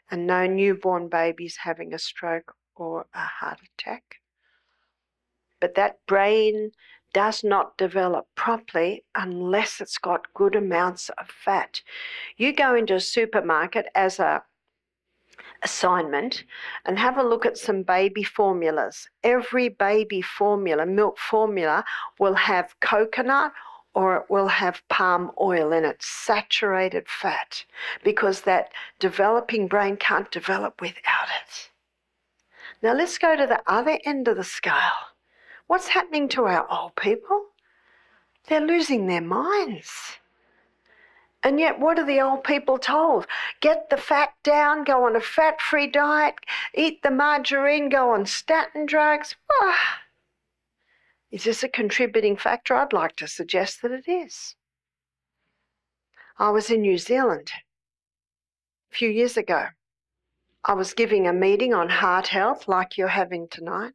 And no newborn babies having a stroke or a heart attack. But that brain does not develop properly unless it's got good amounts of fat. You go into a supermarket as a assignment and have a look at some baby formulas. Every baby formula, milk formula, will have coconut or it will have palm oil in it, saturated fat, because that developing brain can't develop without it. Now let's go to the other end of the scale. What's happening to our old people? They're losing their minds. And yet, what are the old people told? Get the fat down, go on a fat-free diet, eat the margarine, go on statin drugs. Is this a contributing factor? I'd like to suggest that it is. I was in New Zealand a few years ago. I was giving a meeting on heart health like you're having tonight.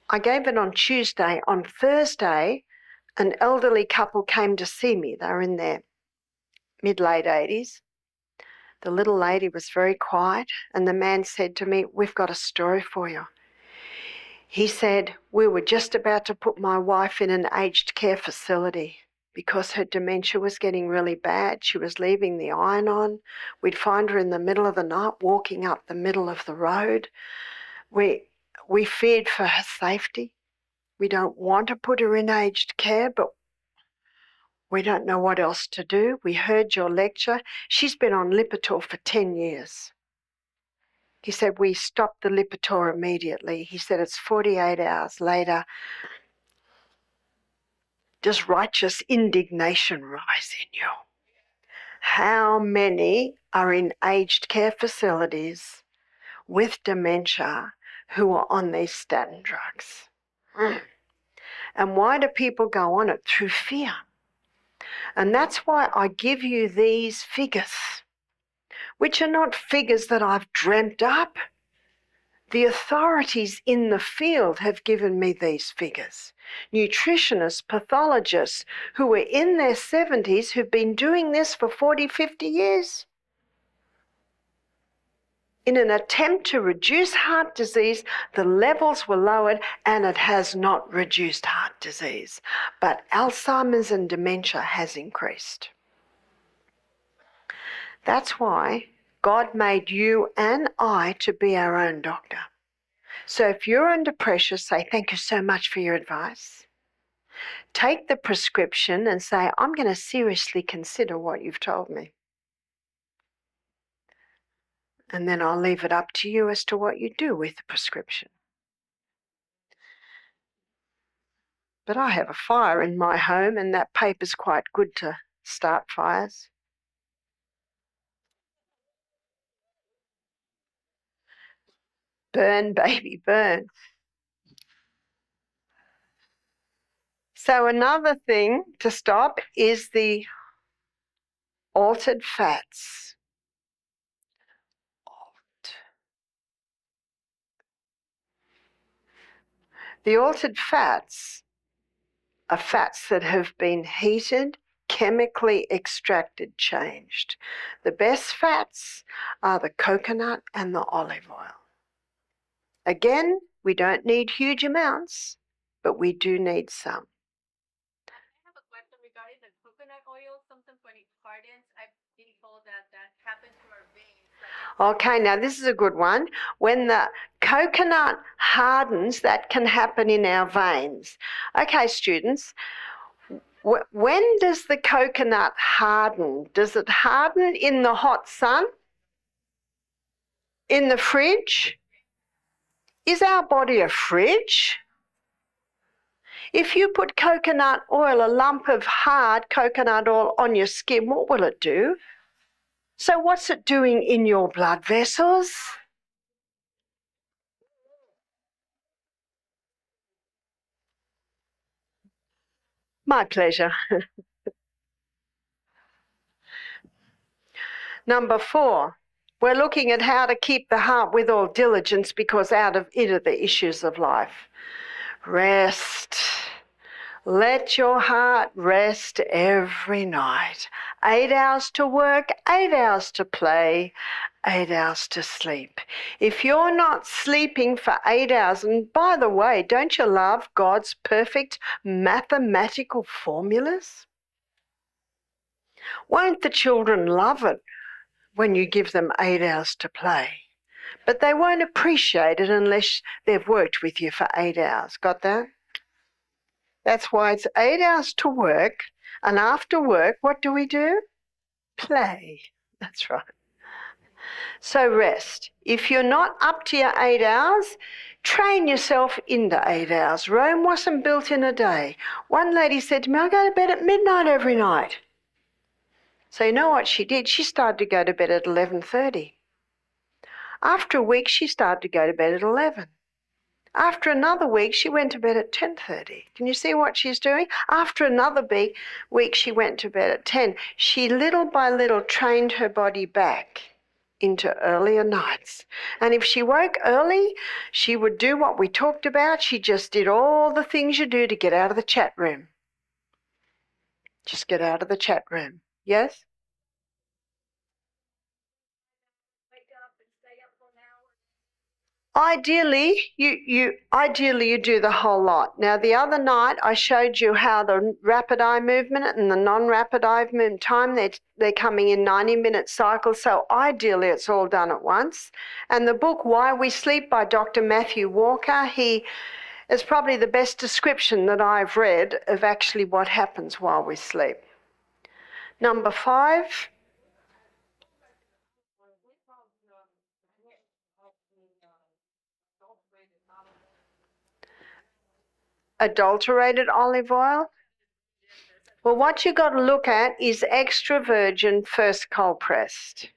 I gave it on Tuesday. On Thursday, an elderly couple came to see me. They were in their mid-late 80s. The little lady was very quiet, and the man said to me, we've got a story for you. He said, we were just about to put my wife in an aged care facility because her dementia was getting really bad. She was leaving the iron on. We'd find her in the middle of the night walking up the middle of the road. We feared for her safety. We don't want to put her in aged care, but we don't know what else to do. We heard your lecture. She's been on Lipitor for 10 years. He said, we stopped the Lipitor immediately. He said, it's 48 hours later. Does righteous indignation rise in you? How many are in aged care facilities with dementia who are on these statin drugs? And why do people go on it? Through fear. And that's why I give you these figures, which are not figures that I've dreamt up. The authorities in the field have given me these figures. Nutritionists, pathologists who are in their 70s who've been doing this for 40, 50 years. In an attempt to reduce heart disease, the levels were lowered and it has not reduced heart disease. But Alzheimer's and dementia has increased. That's why God made you and I to be our own doctor. So if you're under pressure, say, thank you so much for your advice. Take the prescription and say, I'm going to seriously consider what you've told me. And then I'll leave it up to you as to what you do with the prescription. But I have a fire in my home, and that paper's quite good to start fires. Burn, baby, burn. So another thing to stop is the altered fats. The altered fats are fats that have been heated, chemically extracted, changed. The best fats are the coconut and the olive oil. Again, we don't need huge amounts, but we do need some. I have a question regarding the coconut oil. Sometimes when it hardens, I've been told that happens to our veins. Okay, now this is a good one. When the coconut hardens, that can happen in our veins. Okay, students, when does the coconut harden? Does it harden in the hot sun? In the fridge? Is our body a fridge? If you put coconut oil, a lump of hard coconut oil on your skin, what will it do? So what's it doing in your blood vessels? My pleasure. Number 4, we're looking at how to keep the heart with all diligence, because out of it are the issues of life. Rest. Let your heart rest every night. 8 hours to work, 8 hours to play, 8 hours to sleep. If you're not sleeping for 8 hours, and by the way, don't you love God's perfect mathematical formulas? Won't the children love it when you give them 8 hours to play? But they won't appreciate it unless they've worked with you for 8 hours. Got that? That's why it's 8 hours to work, and after work, what do we do? Play. That's right. So rest. If you're not up to your 8 hours, train yourself into 8 hours. Rome wasn't built in a day. One lady said to me, I go to bed at midnight every night. So you know what she did? She started to go to bed at 11:30. After a week, she started to go to bed at 11. After another week, she went to bed at 10:30. Can you see what she's doing? After another week, she went to bed at 10. She little by little trained her body back into earlier nights. And if she woke early, she would do what we talked about. She just did all the things you do to get out of the chat room. Just get out of the chat room. Yes? Ideally, you do the whole lot. Now, the other night I showed you how the rapid eye movement and the non-rapid eye movement time, they're coming in 90-minute cycles. So ideally, it's all done at once. And the book Why We Sleep by Dr. Matthew Walker, he is probably the best description that I've read of actually what happens while we sleep. Number 5. Adulterated olive oil. Well, what you got to look at is extra virgin first cold pressed.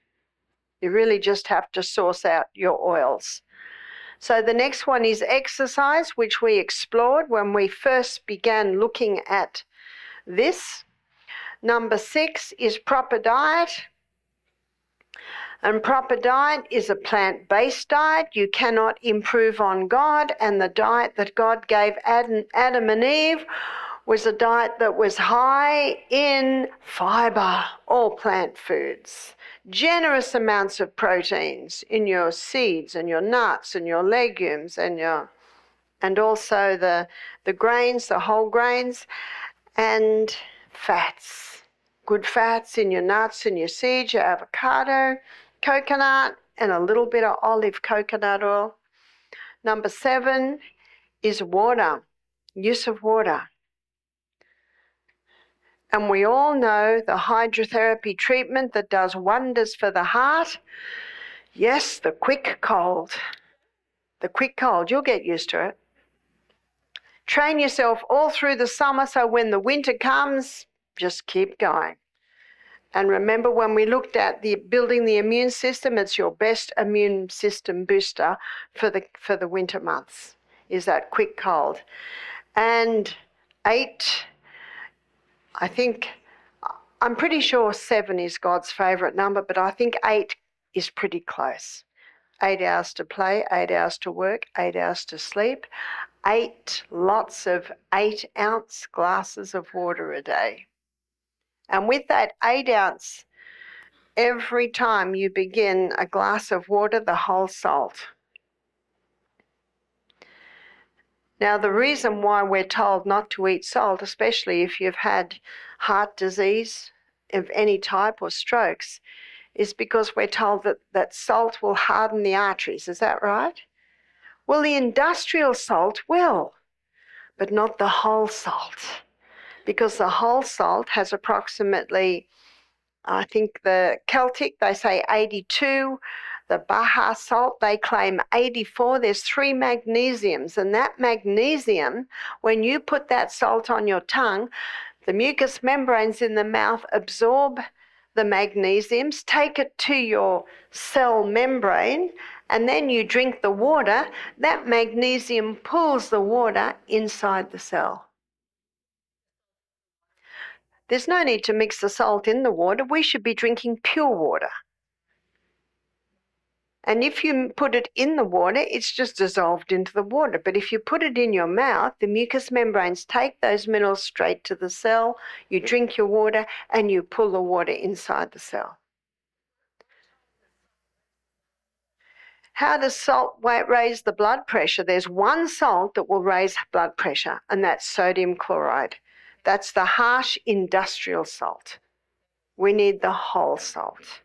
You really just have to source out your oils. So the next one is exercise, which we explored when we first began looking at this. Number 6 is proper diet. And proper diet is a plant-based diet. You cannot improve on God, and the diet that God gave Adam and Eve was a diet that was high in fiber, all plant foods, generous amounts of proteins in your seeds and your nuts and your legumes and also the grains, the whole grains, and fats. Good fats in your nuts and your seeds, your avocado, coconut, and a little bit of olive coconut oil. Number 7 is water, use of water. And we all know the hydrotherapy treatment that does wonders for the heart. Yes, the quick cold. The quick cold, you'll get used to it. Train yourself all through the summer so when the winter comes, just keep going. And remember when we looked at the building the immune system, it's your best immune system booster for the winter months, is that quick cold. And 8, I'm pretty sure 7 is God's favourite number, but I think 8 is pretty close. 8 hours to play, 8 hours to work, 8 hours to sleep, 8 lots of 8-ounce glasses of water a day. And with that 8 ounce, every time you begin a glass of water, the whole salt. Now, the reason why we're told not to eat salt, especially if you've had heart disease of any type or strokes, is because we're told that salt will harden the arteries. Is that right? Well, the industrial salt will, but not the whole salt, because the whole salt has approximately, I think the Celtic, they say 82, the Baja salt, they claim 84. There's 3 magnesiums, and that magnesium, when you put that salt on your tongue, the mucous membranes in the mouth absorb the magnesiums, take it to your cell membrane, and then you drink the water. That magnesium pulls the water inside the cell. There's no need to mix the salt in the water. We should be drinking pure water. And if you put it in the water, it's just dissolved into the water. But if you put it in your mouth, the mucous membranes take those minerals straight to the cell, you drink your water, and you pull the water inside the cell. How does salt raise the blood pressure? There's one salt that will raise blood pressure, and that's sodium chloride. That's the harsh industrial salt. We need the whole salt.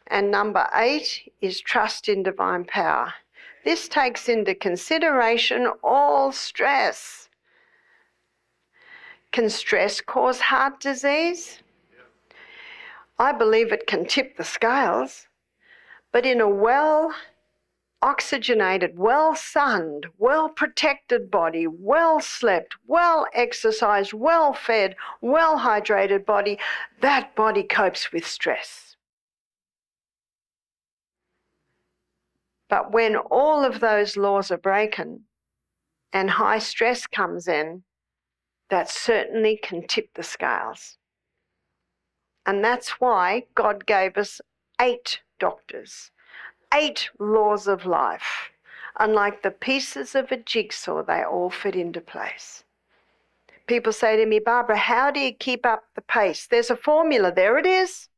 And number 8 is trust in divine power. This takes into consideration all stress. Can stress cause heart disease? I believe it can tip the scales, but in a well-oxygenated, well-sunned, well-protected body, well-slept, well-exercised, well-fed, well-hydrated body, that body copes with stress. But when all of those laws are broken and high stress comes in, that certainly can tip the scales. And that's why God gave us 8 doctors, 8 laws of life. And like the pieces of a jigsaw, they all fit into place. People say to me, Barbara, how do you keep up the pace? There's a formula, there it is.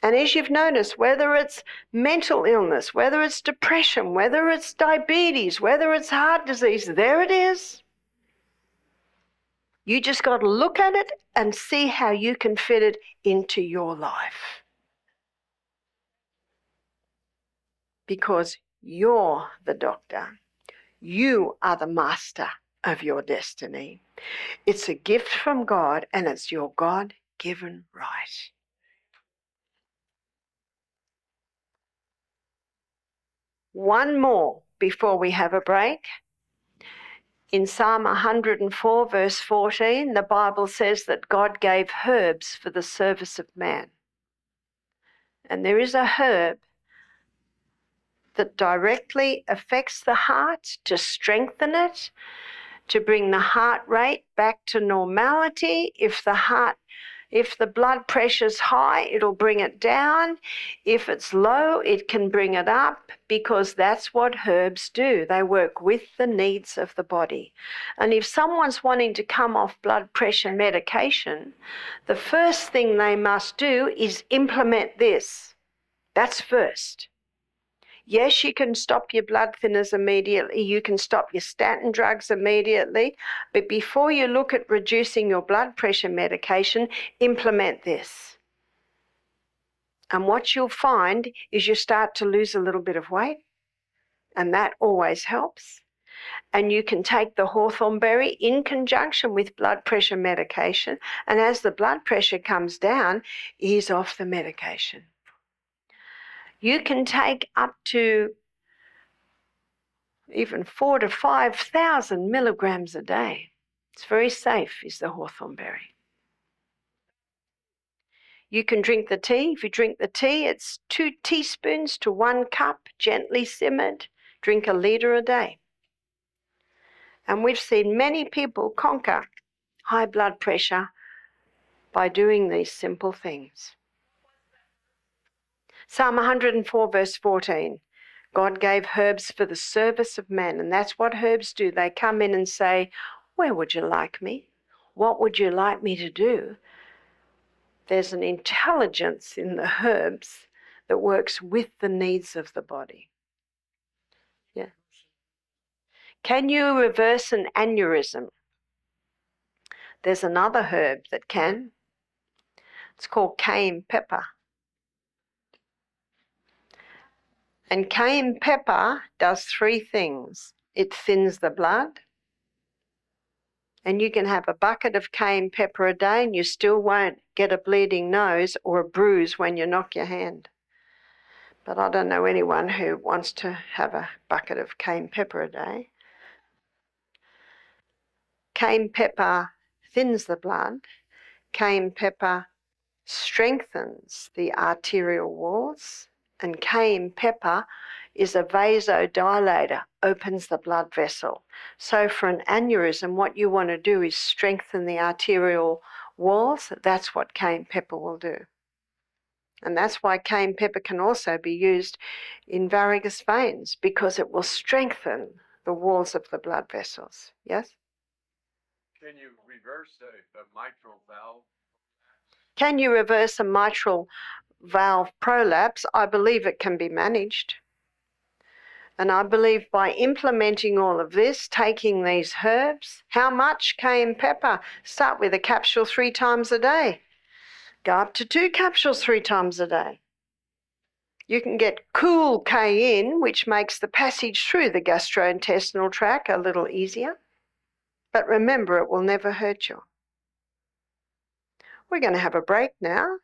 And as you've noticed, whether it's mental illness, whether it's depression, whether it's diabetes, whether it's heart disease, there it is. You just got to look at it and see how you can fit it into your life. Because you're the doctor. You are the master of your destiny. It's a gift from God, and it's your God-given right. One more before we have a break. In Psalm 104, verse 14, the Bible says that God gave herbs for the service of man. And there is a herb that directly affects the heart to strengthen it, to bring the heart rate back to normality. If the blood pressure's high, it'll bring it down. If it's low, it can bring it up, because that's what herbs do. They work with the needs of the body. And if someone's wanting to come off blood pressure medication, the first thing they must do is implement this. That's first. Yes, you can stop your blood thinners immediately. You can stop your statin drugs immediately. But before you look at reducing your blood pressure medication, implement this. And what you'll find is you start to lose a little bit of weight, and that always helps. And you can take the hawthorn berry in conjunction with blood pressure medication, and as the blood pressure comes down, ease off the medication. You can take up to even 4,000 to 5,000 milligrams a day. It's very safe, is the hawthorn berry. You can drink the tea. If you drink the tea, it's 2 teaspoons to 1 cup, gently simmered. Drink 1 litre a day. And we've seen many people conquer high blood pressure by doing these simple things. Psalm 104 verse 14. God gave herbs for the service of man, and that's what herbs do. They come in and say, where would you like me? What would you like me to do? There's an intelligence in the herbs that works with the needs of the body. Yeah. Can you reverse an aneurysm? There's another herb that can. It's called cayenne pepper. And cayenne pepper does 3 things. It thins the blood, and you can have a bucket of cayenne pepper a day and you still won't get a bleeding nose or a bruise when you knock your hand. But I don't know anyone who wants to have a bucket of cayenne pepper a day. Cayenne pepper thins the blood. Cayenne pepper strengthens the arterial walls, and cayenne pepper is a vasodilator, opens the blood vessel. So for an aneurysm, what you want to do is strengthen the arterial walls. That's what cayenne pepper will do. And that's why cayenne pepper can also be used in varicose veins, because it will strengthen the walls of the blood vessels. Yes? Can you reverse a mitral valve? Can you reverse a mitral valve prolapse? I believe it can be managed. And I believe by implementing all of this, taking these herbs, how much cayenne pepper? Start with a capsule 3 times a day. Go up to 2 capsules 3 times a day. You can get cool cayenne, which makes the passage through the gastrointestinal tract a little easier. But remember, it will never hurt you. We're going to have a break now,